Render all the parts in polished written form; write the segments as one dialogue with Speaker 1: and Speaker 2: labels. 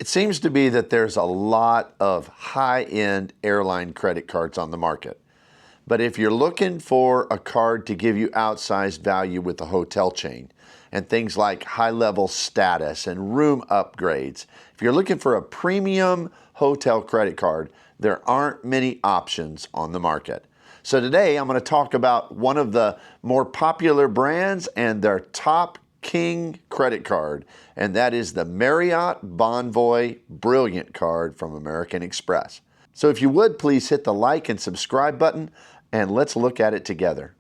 Speaker 1: It seems to be that there's a lot of high-end airline credit cards on the market. But if you're looking for a card to give you outsized value with a hotel chain and things like high-level status and room upgrades, if you're looking for a premium hotel credit card, there aren't many options on the market. So today I'm going to talk about one of the more popular brands and their top king credit card, and that is the Marriott Bonvoy Brilliant Card from American Express. So if you would, please hit the like and subscribe button, and let's look at it together.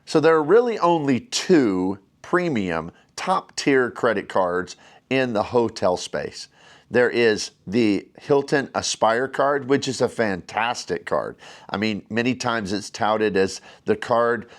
Speaker 1: So there are really only two premium top-tier credit cards in the hotel space. There is the Hilton Aspire card, which is a fantastic card. I mean, many times it's touted as the card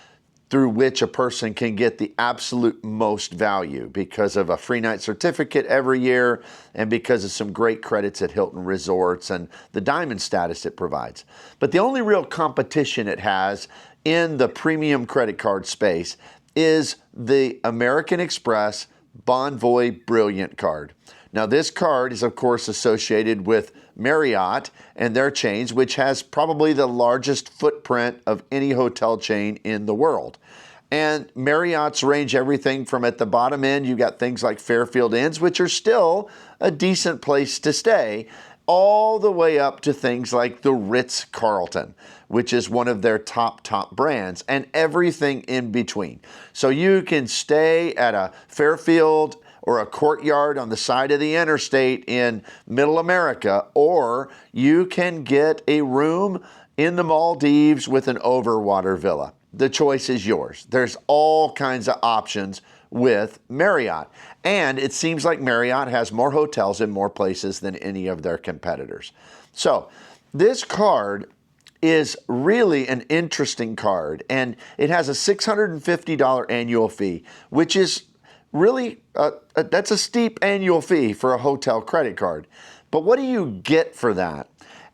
Speaker 1: through which a person can get the absolute most value because of a free night certificate every year and because of some great credits at Hilton resorts and the Diamond status it provides. But the only real competition it has in the premium credit card space is the American Express Bonvoy Brilliant Card. Now, this card is, of course, associated with Marriott and their chains, which has probably the largest footprint of any hotel chain in the world. And Marriott's range everything from at the bottom end, you got things like Fairfield Inns, which are still a decent place to stay, all the way up to things like the Ritz-Carlton, which is one of their top brands, and everything in between. So you can stay at a Fairfield or a Courtyard on the side of the interstate in Middle America, or you can get a room in the Maldives with an overwater villa. The choice is yours. There's all kinds of options with Marriott. And it seems like Marriott has more hotels in more places than any of their competitors. So this card is really an interesting card, and it has a $650 annual fee, which is really, that's a steep annual fee for a hotel credit card. But what do you get for that?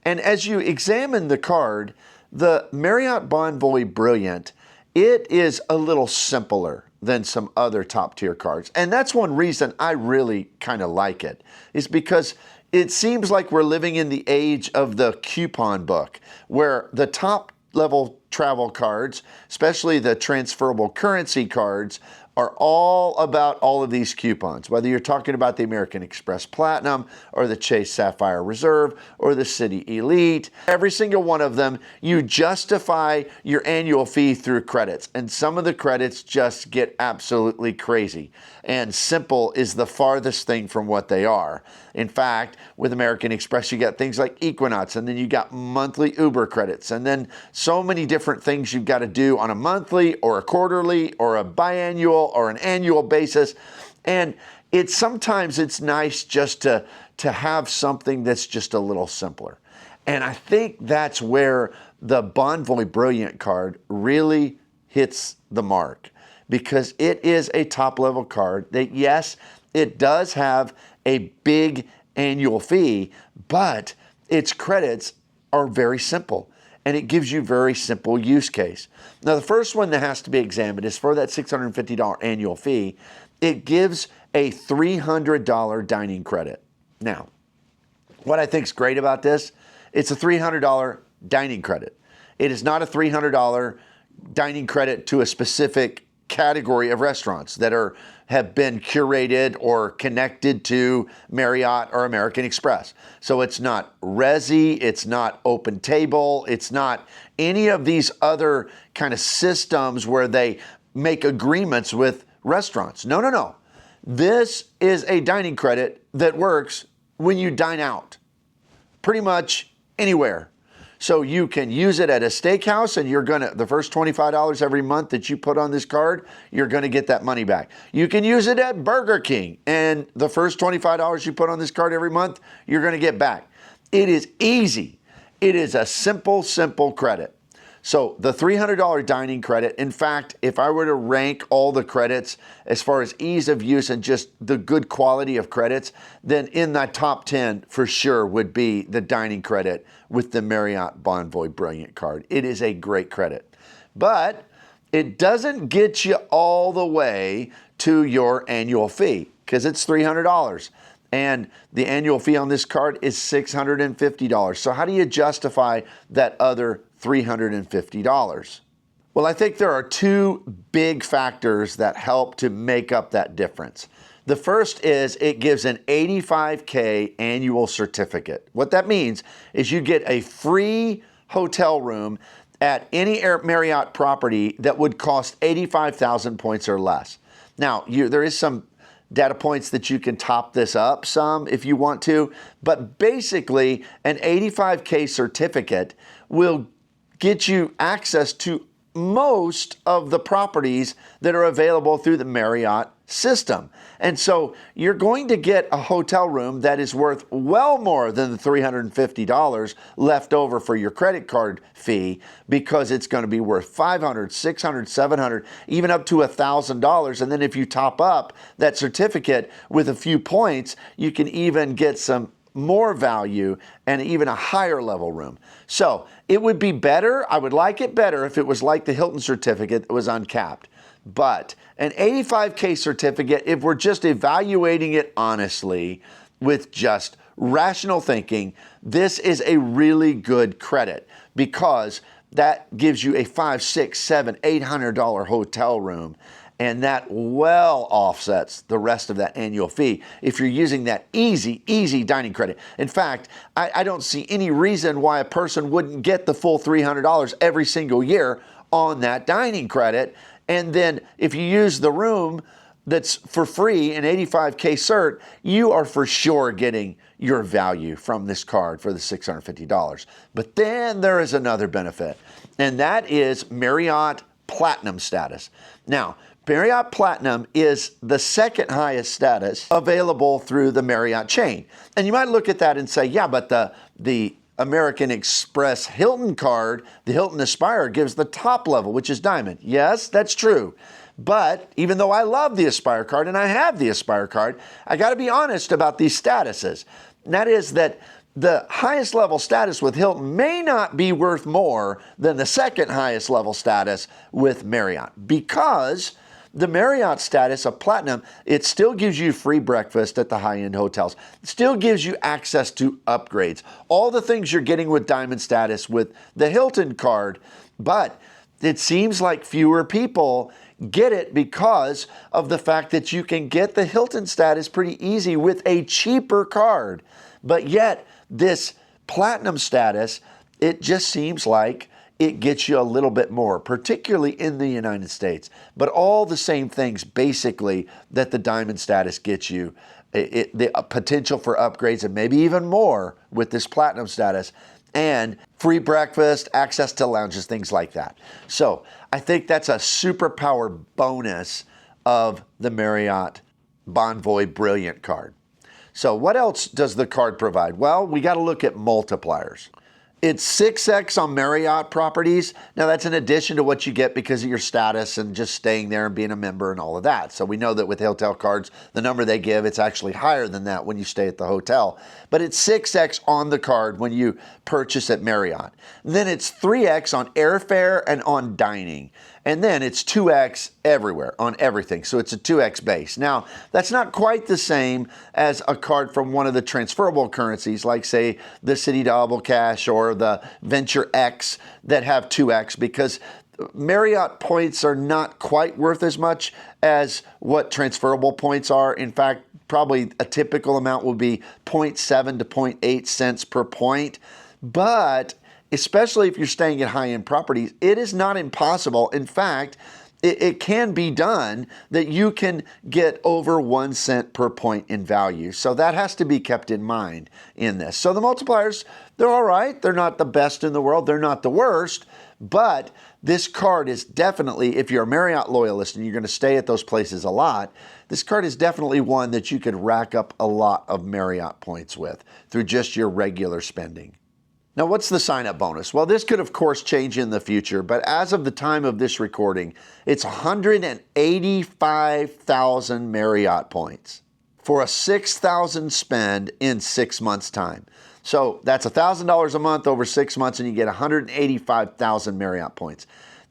Speaker 1: And as you examine the card, the Marriott Bonvoy Brilliant, it is a little simpler than some other top tier cards. And that's one reason I really kind of like it, is because it seems like we're living in the age of the coupon book, where the top level travel cards, especially the transferable currency cards, are all about all of these coupons, whether you're talking about the American Express Platinum or the Chase Sapphire Reserve or the Citi Elite. Every single one of them, you justify your annual fee through credits, and some of the credits just get absolutely crazy. And simple is the farthest thing from what they are. In fact, with American Express, you got things like Equinox, and then you got monthly Uber credits, and then so many different things you've got to do on a monthly or a quarterly or a biannual or an annual basis. And sometimes it's nice just to have something that's just a little simpler. And I think that's where the Bonvoy Brilliant Card really hits the mark, because it is a top level card that, yes, it does have a big annual fee, but its credits are very simple, and it gives you very simple use case. Now, the first one that has to be examined is for that $650 annual fee. It gives a $300 dining credit. Now, what I think is great about this, it's a $300 dining credit. It is not a $300 dining credit to a specific category of restaurants that have been curated or connected to Marriott or American Express. So it's not Resi, it's not Open Table, it's not any of these other kind of systems where they make agreements with restaurants. No. This is a dining credit that works when you dine out, pretty much anywhere. So you can use it at a steakhouse, and the first $25 every month that you put on this card, you're gonna get that money back. You can use it at Burger King, and the first $25 you put on this card every month, you're gonna get back. It is easy. It is a simple credit. So the $300 dining credit, in fact, if I were to rank all the credits as far as ease of use and just the good quality of credits, then in that top 10 for sure would be the dining credit with the Marriott Bonvoy Brilliant Card. It is a great credit. But It doesn't get you all the way to your annual fee because it's $300. And the annual fee on this card is $650. So how do you justify that other $350? Well, I think there are two big factors that help to make up that difference. The first is it gives an $85K annual certificate. What that means is you get a free hotel room at any Marriott property that would cost 85,000 points or less. Now, there is some data points that you can top this up some if you want to, but basically an 85K certificate will get you access to most of the properties that are available through the Marriott system. And so you're going to get a hotel room that is worth well more than the $350 left over for your credit card fee, because it's going to be worth $500, $600, $700, even up to $1,000. And then if you top up that certificate with a few points, you can even get some more value and even a higher level room. So it would be better, I would like it better if it was like the Hilton certificate that was uncapped. But an 85K certificate, if we're just evaluating it honestly with just rational thinking, this is a really good credit, because that gives you a $500, $600, $700, $800 hotel room. And that well offsets the rest of that annual fee if you're using that easy dining credit. In fact, I don't see any reason why a person wouldn't get the full $300 every single year on that dining credit. And then if you use the room that's for free, an 85K cert, you are for sure getting your value from this card for the $650. But then there is another benefit, and that is Marriott Platinum status. Now, Marriott Platinum is the second highest status available through the Marriott chain. And you might look at that and say, yeah, but the American Express Hilton card, the Hilton Aspire, gives the top level, which is Diamond. Yes, that's true. But even though I love the Aspire card and I have the Aspire card, I got to be honest about these statuses. And that is that the highest level status with Hilton may not be worth more than the second highest level status with Marriott, because the Marriott status of Platinum, it still gives you free breakfast at the high-end hotels. It still gives you access to upgrades. All the things you're getting with Diamond status with the Hilton card. But it seems like fewer people get it because of the fact that you can get the Hilton status pretty easy with a cheaper card. But yet, this Platinum status, it just seems like it gets you a little bit more, particularly in the United States. But all the same things, basically, that the Diamond status gets you, the potential for upgrades and maybe even more with this Platinum status, and free breakfast, access to lounges, things like that. So I think that's a superpower bonus of the Marriott Bonvoy Brilliant Card. So what else does the card provide? Well, we got to look at multipliers. It's 6x on Marriott properties. Now, that's in addition to what you get because of your status and just staying there and being a member and all of that. So we know that with hotel cards, the number they give, it's actually higher than that when you stay at the hotel. But it's 6x on the card when you purchase at Marriott. And then it's 3x on airfare and on dining. And then it's 2x everywhere on everything. So it's a 2x base. Now, that's not quite the same as a card from one of the transferable currencies, like, say, the City Double Cash or the Venture X that have 2x, because Marriott points are not quite worth as much as what transferable points are. In fact, probably a typical amount will be 0.7 to 0.8 cents per point. But especially if you're staying at high-end properties, it is not impossible. In fact, it can be done that you can get over 1 cent per point in value. So that has to be kept in mind in this. So the multipliers, they're all right. They're not the best in the world. They're not the worst. But this card is definitely, if you're a Marriott loyalist and you're going to stay at those places a lot, this card is definitely one that you could rack up a lot of Marriott points with through just your regular spending. Now, what's the sign-up bonus? Well, this could, of course, change in the future, but as of the time of this recording, it's 185,000 Marriott points for a $6,000 spend in 6 months' time. So that's $1,000 a month over 6 months, and you get 185,000 Marriott points.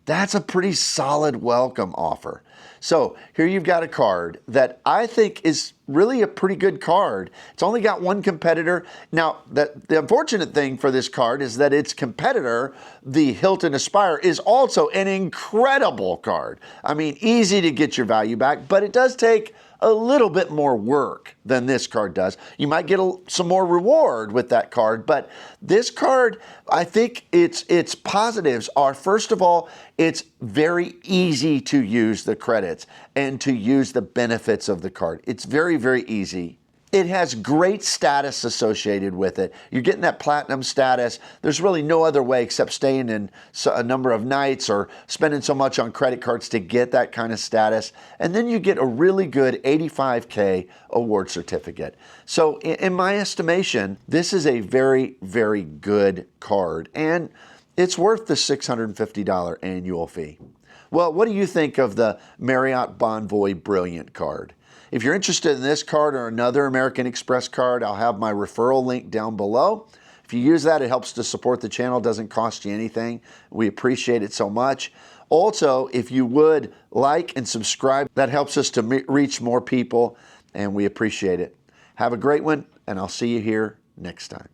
Speaker 1: That's a pretty solid welcome offer. So here you've got a card that I think is really a pretty good card. It's only got one competitor. Now, the unfortunate thing for this card is that its competitor, the Hilton Aspire, is also an incredible card. I mean, easy to get your value back, but it does take a little bit more work than this card does. You might get some more reward with that card, but this card, I think its positives are, first of all, it's very easy to use the credits and to use the benefits of the card. It's very, very easy. It has great status associated with it. You're getting that platinum status. There's really no other way except staying in a number of nights or spending so much on credit cards to get that kind of status. And then you get a really good $85K award certificate. So in my estimation, this is a very, very good card, and it's worth the $650 annual fee. Well, what do you think of the Marriott Bonvoy Brilliant Card? If you're interested in this card or another American Express card, I'll have my referral link down below. If you use that, it helps to support the channel. It doesn't cost you anything. We appreciate it so much. Also, if you would like and subscribe, that helps us to reach more people, and we appreciate it. Have a great one, and I'll see you here next time.